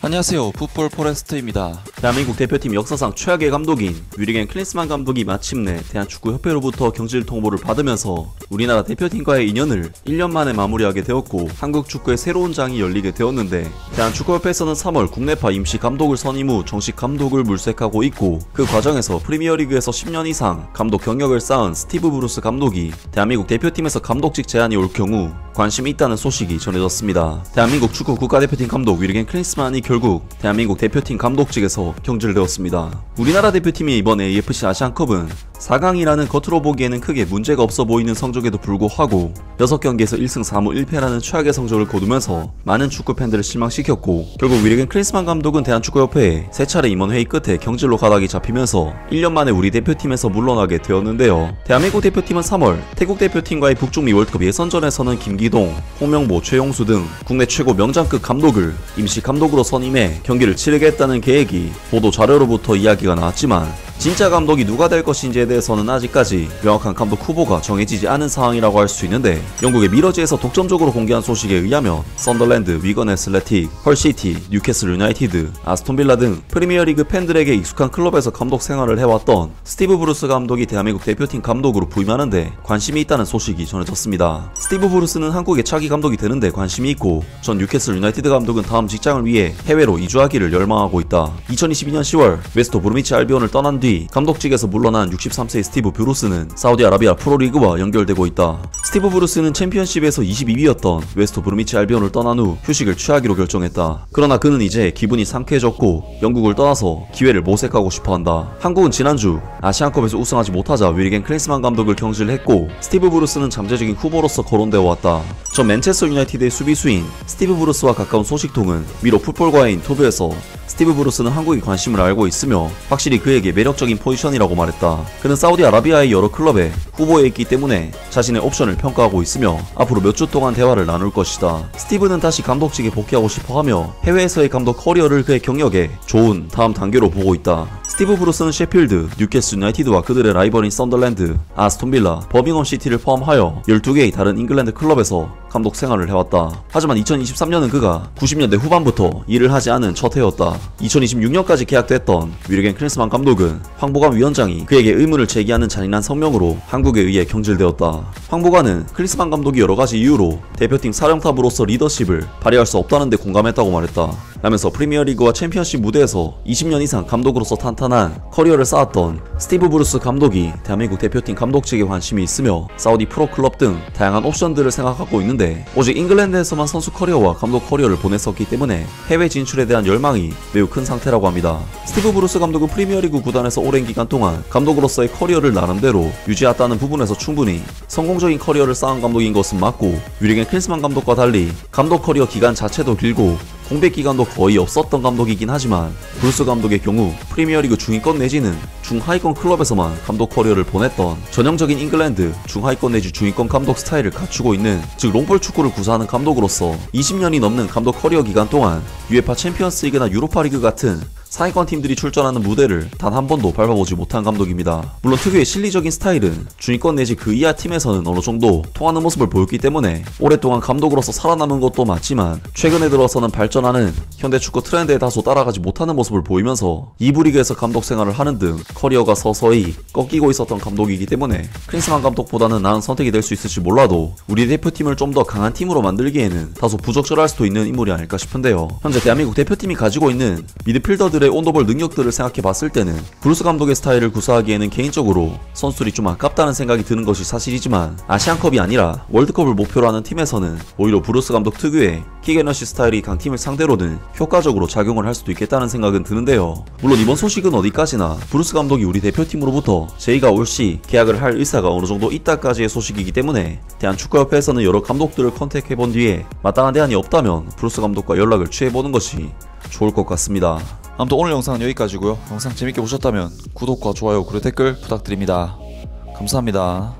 안녕하세요, 풋볼 포레스트입니다. 대한민국 대표팀 역사상 최악의 감독인 위리겐 클린스만 감독이 마침내 대한축구협회로부터 경질 통보를 받으면서 우리나라 대표팀과의 인연을 1년 만에 마무리하게 되었고, 한국 축구의 새로운 장이 열리게 되었는데, 대한축구협회에서는 3월 국내파 임시 감독을 선임 후 정식 감독을 물색하고 있고, 그 과정에서 프리미어리그에서 10년 이상 감독 경력을 쌓은 스티브 브루스 감독이 대한민국 대표팀에서 감독직 제안이 올 경우 관심이 있다는 소식이 전해졌습니다. 대한민국 축구 국가대표팀 감독 위리겐 클린스만이 결국 대한민국 대표팀 감독직에서 경질되었습니다. 우리나라 대표팀이 이번 AFC 아시안컵은 4강이라는 겉으로 보기에는 크게 문제가 없어 보이는 성적에도 불구하고 6경기에서 1승 4무 1패라는 최악의 성적을 거두면서 많은 축구 팬들을 실망시켰고, 결국 위리겐 클린스만 감독은 대한축구협회에 3차례 임원회의 끝에 경질로 가닥이 잡히면서 1년 만에 우리 대표팀에서 물러나게 되었는데요. 대한민국 대표팀은 3월 태국 대표팀과의 북중미 월드컵 예선전에서는 김기동, 홍명보, 최용수 등 국내 최고 명장급 감독을 임시 감독으로 선임해 경기를 치르게 했다는 계획이 보도 자료로부터 이야기가 나왔지만, 진짜 감독이 누가 될 것인지에 대해서는 아직까지 명확한 감독 후보가 정해지지 않은 상황이라고 할 수 있는데, 영국의 미러지에서 독점적으로 공개한 소식에 의하면 선더랜드, 위건 애슬레틱, 헐시티, 뉴캐슬 유나이티드, 아스톤빌라 등 프리미어리그 팬들에게 익숙한 클럽에서 감독 생활을 해왔던 스티브 브루스 감독이 대한민국 대표팀 감독으로 부임하는데 관심이 있다는 소식이 전해졌습니다. 스티브 브루스는 한국의 차기 감독이 되는데 관심이 있고, 전 뉴캐슬 유나이티드 감독은 다음 직장을 위해 해외로 이주하기를 열망하고 있다. 2022년 10월 웨스트 브루미치 알비온을 떠난 뒤 감독직에서 물러난 63세의 스티브 브루스는 사우디아라비아 프로리그와 연결되고 있다. 스티브 브루스는 챔피언십에서 22위였던 웨스트 브루미치 알비온을 떠난 후 휴식을 취하기로 결정했다. 그러나 그는 이제 기분이 상쾌해졌고 영국을 떠나서 기회를 모색하고 싶어한다. 한국은 지난주 아시안컵에서 우승하지 못하자 위리겐 클린스만 감독을 경질했고, 스티브 브루스는 잠재적인 후보로서 거론되어 왔다. 전 맨체스터 유나이티드의 수비수인 스티브 브루스와 가까운 소식통은 미로 풋볼과의 인터뷰에서 스티브 브루스는 한국의 관심을 알고 있으며 확실히 그에게 매력적인 포지션이라고 말했다. 그는 사우디아라비아의 여러 클럽에 후보에 있기 때문에 자신의 옵션을 평가하고 있으며 앞으로 몇 주 동안 대화를 나눌 것이다. 스티브는 다시 감독직에 복귀하고 싶어하며 해외에서의 감독 커리어를 그의 경력에 좋은 다음 단계로 보고 있다. 스티브 브루스는 셰필드, 뉴캐슬 유나이티드와 그들의 라이벌인 썬더랜드, 아스톤빌라, 버밍엄 시티를 포함하여 12개의 다른 잉글랜드 클럽에서 감독 생활을 해왔다. 하지만 2023년은 그가 90년대 후반부터 일을 하지 않은 첫 해였다. 2026년까지 계약됐던 위리겐 클린스만 감독은 황보관 위원장이 그에게 의문을 제기하는 잔인한 성명으로 한국에 의해 경질되었다. 황보관은 클린스만 감독이 여러가지 이유로 대표팀 사령탑으로서 리더십을 발휘할 수 없다는 데 공감했다고 말했다. 라면서 프리미어리그와 챔피언십 무대에서 20년 이상 감독으로서 탄탄한 커리어를 쌓았던 스티브 브루스 감독이 대한민국 대표팀 감독직에 관심이 있으며 사우디 프로클럽 등 다양한 옵션들을 생각하고 있는데, 오직 잉글랜드에서만 선수 커리어와 감독 커리어를 보냈었기 때문에 해외 진출에 대한 열망이 매우 큰 상태라고 합니다. 스티브 브루스 감독은 프리미어리그 구단에서 오랜 기간 동안 감독으로서의 커리어를 나름대로 유지했다는 부분에서 충분히 성공적인 커리어를 쌓은 감독인 것은 맞고, 위리겐 클린스만 감독과 달리 감독 커리어 기간 자체도 길고 공백 기간도 거의 없었던 감독이긴 하지만, 브루스 감독의 경우 프리미어리그 중위권 내지는 중하위권 클럽에서만 감독 커리어를 보냈던 전형적인 잉글랜드 중하위권 내지 중위권 감독 스타일을 갖추고 있는, 즉 롱볼 축구를 구사하는 감독으로서 20년이 넘는 감독 커리어 기간 동안 UEFA 챔피언스 리그나 유로파 리그 같은 상위권 팀들이 출전하는 무대를 단 한 번도 밟아보지 못한 감독입니다. 물론 특유의 실리적인 스타일은 중위권 내지 그 이하 팀에서는 어느 정도 통하는 모습을 보였기 때문에 오랫동안 감독으로서 살아남은 것도 맞지만, 최근에 들어서는 발전하는 현대 축구 트렌드에 다소 따라가지 못하는 모습을 보이면서 2부 리그에서 감독 생활을 하는 등 커리어가 서서히 꺾이고 있었던 감독이기 때문에 클린스만 감독보다는 나은 선택이 될 수 있을지 몰라도 우리 대표팀을 좀 더 강한 팀으로 만들기에는 다소 부적절할 수도 있는 인물이 아닐까 싶은데요. 현재 대한민국 대표팀이 가지고 있는 미드필더들의 온더볼 능력들을 생각해봤을 때는 브루스 감독의 스타일을 구사하기에는 개인적으로 선수들이 좀 아깝다는 생각이 드는 것이 사실이지만, 아시안컵이 아니라 월드컵을 목표로 하는 팀에서는 오히려 브루스 감독 특유의 킥앤러시 스타일이 강팀을 상대로는 효과적으로 작용을 할 수도 있겠다는 생각은 드는데요. 물론 이번 소식은 어디까지나 브루스 감독이 우리 대표팀으로부터 제의가 올 시 계약을 할 의사가 어느 정도 있다까지의 소식이기 때문에 대한축구협회에서는 여러 감독들을 컨택해본 뒤에 마땅한 대안이 없다면 브루스 감독과 연락을 취해보는 것이 좋을 것 같습니다. 아무튼 오늘 영상은 여기까지고요. 영상 재밌게 보셨다면 구독과 좋아요 그리고 댓글 부탁드립니다. 감사합니다.